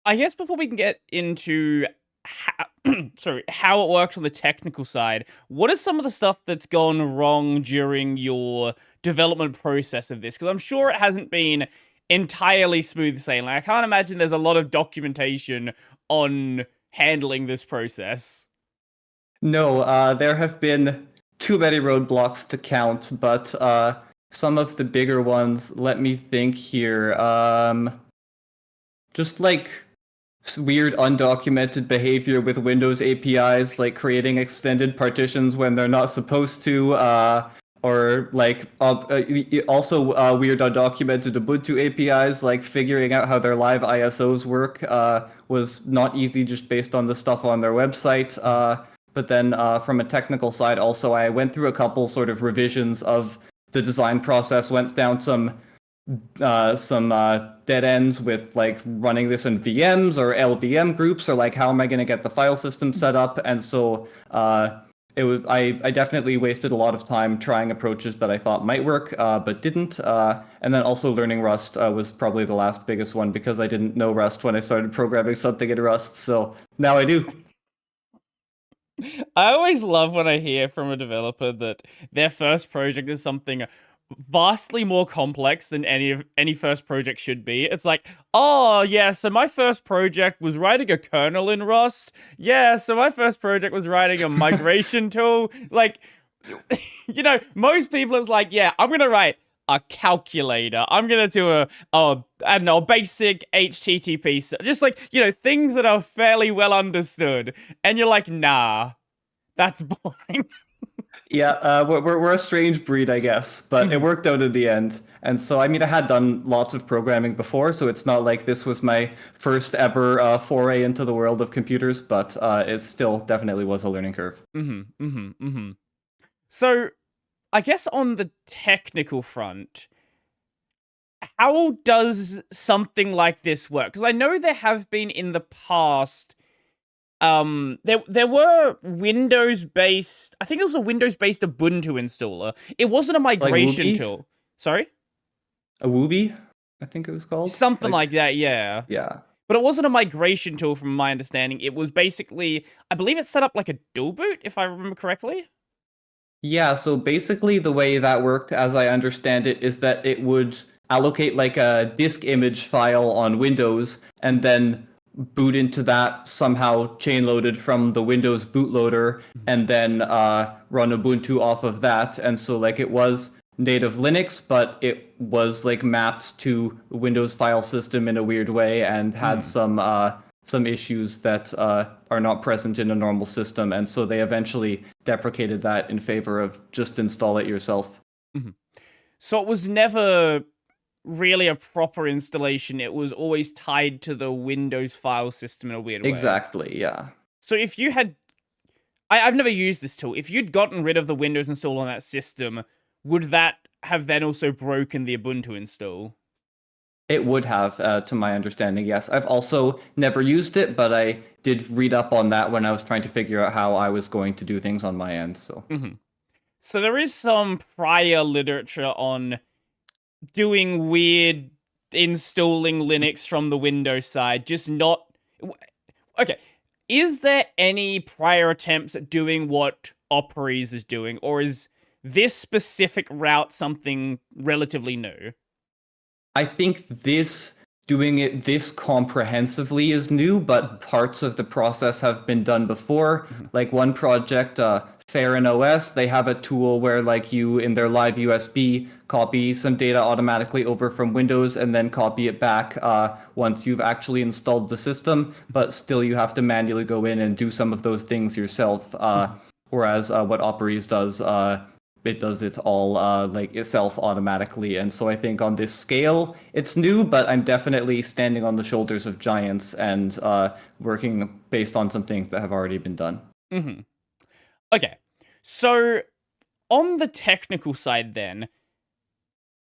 I guess before we can get into how it works on the technical side, what is some of the stuff that's gone wrong during your development process of this? Because I'm sure it hasn't been entirely smooth sailing. I can't imagine there's a lot of documentation on handling this process. No, there have been too many roadblocks to count, but some of the bigger ones, let me think here. Just like weird undocumented behavior with Windows APIs, like creating extended partitions when they're not supposed to, or like also weird undocumented Ubuntu APIs, like figuring out how their live ISOs work was not easy just based on the stuff on their website. But then from a technical side, also, I went through a couple sort of revisions of the design process, went down some dead ends with like running this in VMs or LVM groups, or like how am I going to get the file system set up? And so I definitely wasted a lot of time trying approaches that I thought might work, but didn't. And then also learning Rust was probably the last biggest one, because I didn't know Rust when I started programming something in Rust. So now I do. I always love when I hear from a developer that their first project is something vastly more complex than any first project should be. It's like, oh yeah, so my first project was writing a kernel in Rust. Yeah, so my first project was writing a migration tool. It's like, most people is like, yeah, I'm gonna write a calculator. I'm gonna do a I don't know, basic HTTP, just like, things that are fairly well understood. And you're like, nah, that's boring. Yeah, we're a strange breed, I guess, but it worked out in the end. And so, I mean, I had done lots of programming before, so it's not like this was my first ever foray into the world of computers, but it still definitely was a learning curve. So, I guess on the technical front, how does something like this work? Because I know there have been in the past, there were Windows-based, I think it was a Windows-based Ubuntu installer. It wasn't a migration tool. Sorry? A Wooby, I think it was called. Something like that, yeah. Yeah. But it wasn't a migration tool from my understanding. It was basically, I believe it set up like a dual boot, if I remember correctly. Yeah, so basically the way that worked, as I understand it, is that it would allocate like a disk image file on Windows and then boot into that somehow chain loaded from the Windows bootloader, and then run Ubuntu off of that. And so like it was native Linux, but it was like mapped to Windows file system in a weird way, and had some issues that are not present in a normal system. And so they eventually deprecated that in favor of just install it yourself. So it was never really a proper installation. It was always tied to the Windows file system in a weird way. Exactly, yeah. So if you had, I've never used this tool. If you'd gotten rid of the Windows install on that system, would that have then also broken the Ubuntu install? It would have, to my understanding, yes. I've also never used it, but I did read up on that when I was trying to figure out how I was going to do things on my end. So, So there is some prior literature on doing weird installing Linux from the Windows side, just not... Okay, is there any prior attempts at doing what Operese is doing, or is this specific route something relatively new? I think doing it this comprehensively is new, but parts of the process have been done before. Like one project, Farron OS, they have a tool where like you, in their live USB, copy some data automatically over from Windows and then copy it back once you've actually installed the system, but still you have to manually go in and do some of those things yourself. Whereas what Operese does, it does it all like itself automatically. And so I think on this scale, it's new, but I'm definitely standing on the shoulders of giants and working based on some things that have already been done. Okay, so on the technical side then,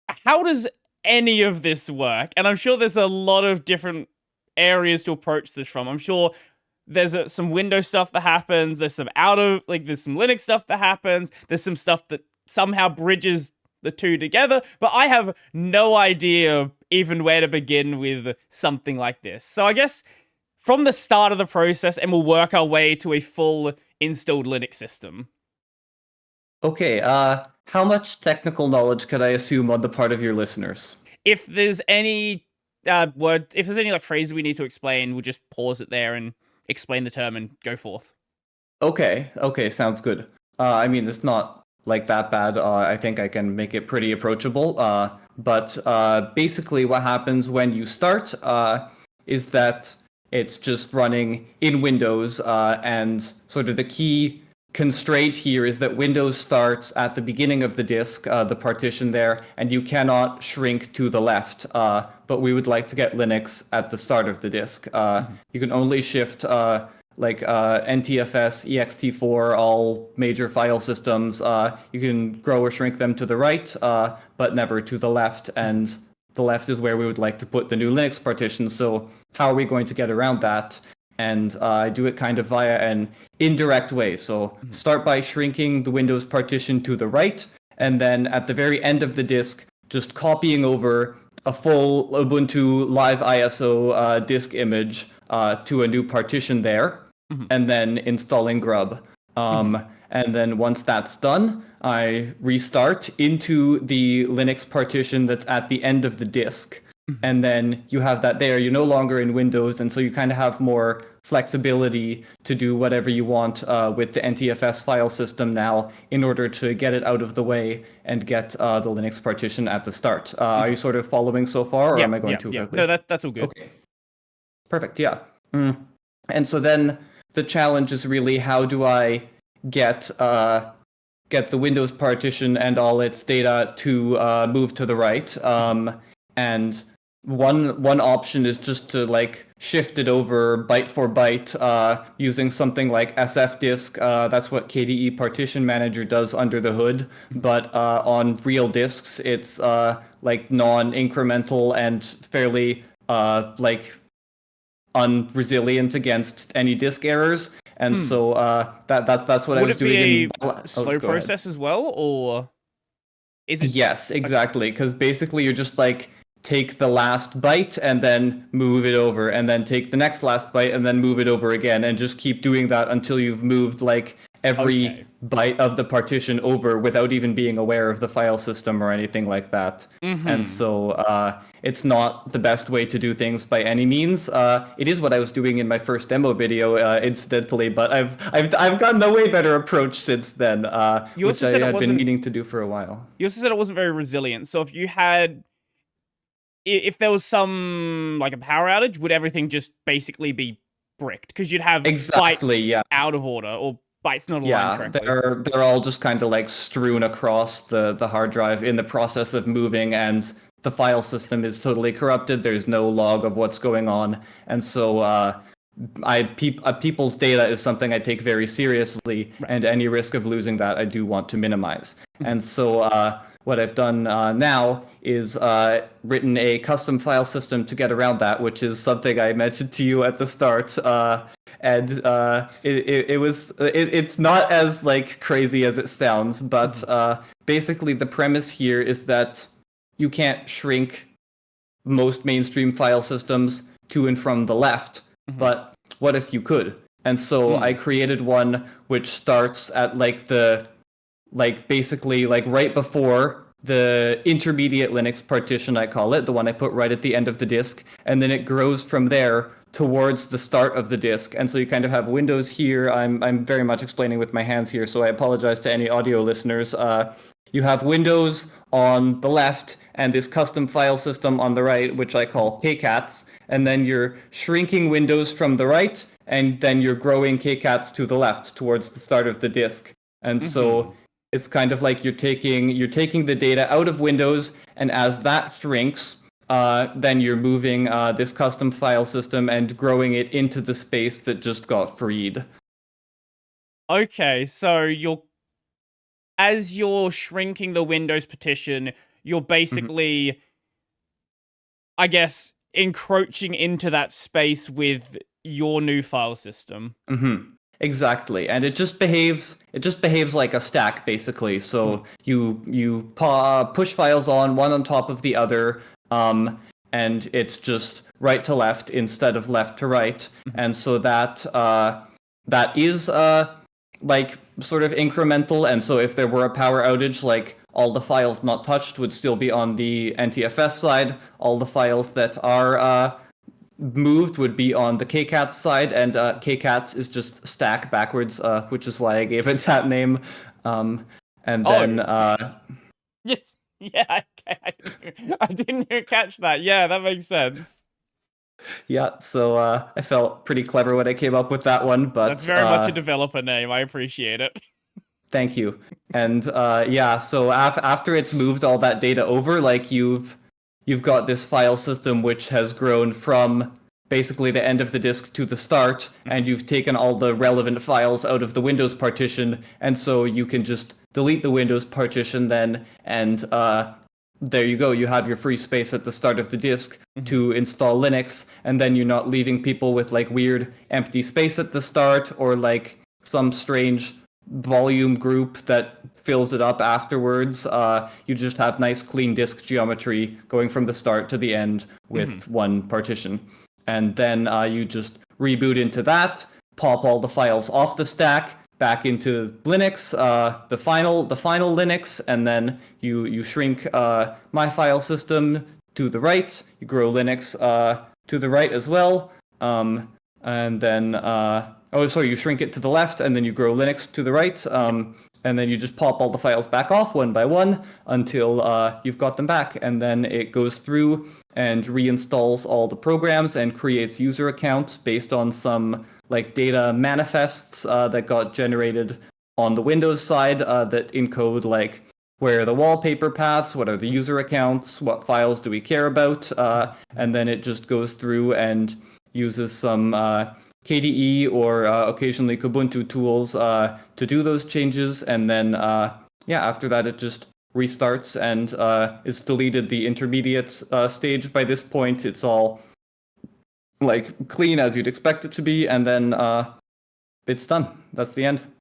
how does any of this work? And I'm sure there's a lot of different areas to approach this from. I'm sure there's some Windows stuff that happens. There's some there's some Linux stuff that happens. There's some stuff that somehow bridges the two together. But I have no idea even where to begin with something like this. So I guess from the start of the process, and we'll work our way to a full installed Linux system. Okay, how much technical knowledge could I assume on the part of your listeners? If there's any if there's any like phrase we need to explain, we'll just pause it there and explain the term and go forth. Okay, sounds good. I mean, it's not like that bad. I think I can make it pretty approachable. But basically, what happens when you start is that it's just running in Windows, and sort of the key constraint here is that Windows starts at the beginning of the disk, the partition there, and you cannot shrink to the left. But we would like to get Linux at the start of the disk. You can only shift NTFS, ext4, all major file systems. You can grow or shrink them to the right, but never to the left. And the left is where we would like to put the new Linux partition. So how are we going to get around that? And I do it kind of via an indirect way. So start by shrinking the Windows partition to the right, and then at the very end of the disk, just copying over a full Ubuntu Live ISO disk image to a new partition there, and then installing grub. And then once that's done, I restart into the Linux partition that's at the end of the disk. And then you have that there. You're no longer in Windows, and so you kind of have more flexibility to do whatever you want with the NTFS file system now in order to get it out of the way and get the Linux partition at the start. Are you sort of following so far, or am I going too quickly? No, that's all good. Okay. Perfect, yeah. And so then the challenge is really, how do I get the Windows partition and all its data to move to the right? And one option is just to like shift it over byte for byte using something like sfdisk. That's what KDE Partition Manager does under the hood. But on real disks, it's like non-incremental and fairly like unresilient against any disk errors. And so that's what I was doing. Would it be a slow process as well, or is it? Yes, exactly. Because basically you're just like, take the last byte and then move it over, and then take the next last byte and then move it over again, and just keep doing that until you've moved like every byte of the partition over without even being aware of the file system or anything like that. And so it's not the best way to do things by any means. It is what I was doing in my first demo video, incidentally, but I've gotten a way better approach since then, which I had been meaning to do for a while. You also said it wasn't very resilient. So if there was some like a power outage, would everything just basically be bricked? Because you'd have bytes out of order, or bytes not aligned correctly. They're all just kind of like strewn across the hard drive in the process of moving, and the file system is totally corrupted. There's no log of what's going on, and so people's data is something I take very seriously, and any risk of losing that I do want to minimize. And so what I've done now is written a custom file system to get around that, which is something I mentioned to you at the start. And it's not as like crazy as it sounds, but basically the premise here is that you can't shrink most mainstream file systems to and from the left, but what if you could? And so I created one which starts at basically right before the intermediate Linux partition, I call it, the one I put right at the end of the disk, and then it grows from there towards the start of the disk. And so you kind of have Windows here. I'm very much explaining with my hands here, so I apologize to any audio listeners. You have Windows on the left and this custom file system on the right, which I call KCATs, and then you're shrinking Windows from the right, and then you're growing KCATs to the left towards the start of the disk. And so it's kind of like you're taking the data out of Windows, and as that shrinks, then you're moving this custom file system and growing it into the space that just got freed. Okay, so as you're shrinking the Windows partition, you're basically, I guess, encroaching into that space with your new file system. Exactly, and it just behaves like a stack, basically. So you push files on one on top of the other, and it's just right to left instead of left to right, and so that is like sort of incremental. And so if there were a power outage, like all the files not touched would still be on the NTFS side. All the files that are moved would be on the KCATS side, and KCATS is just stack backwards, which is why I gave it that name. And then yes, yeah, I didn't catch that. Yeah, that makes sense. yeah, so I felt pretty clever when I came up with that one, but That's very much a developer name. I appreciate it. thank you. And yeah, so after it's moved all that data over, like you've got this file system which has grown from basically the end of the disk to the start, and you've taken all the relevant files out of the Windows partition, and so you can just delete the Windows partition then, and there you go. You have your free space at the start of the disk to install Linux, and then you're not leaving people with like weird empty space at the start, or like some strange volume group that fills it up afterwards. You just have nice clean disk geometry going from the start to the end with one partition. And then you just reboot into that, pop all the files off the stack back into Linux, the final Linux, and then you shrink my file system to the right. You grow Linux to the right as well, and then you shrink it to the left, and then you grow Linux to the right. And then you just pop all the files back off one by one until you've got them back. And then it goes through and reinstalls all the programs and creates user accounts based on some like data manifests that got generated on the Windows side that encode like where are the wallpaper paths, what are the user accounts, what files do we care about, and then it just goes through and uses some KDE or occasionally Kubuntu tools to do those changes, and then after that it just restarts and it's deleted the intermediate stage. By this point, it's all like clean as you'd expect it to be, and then it's done. That's the end.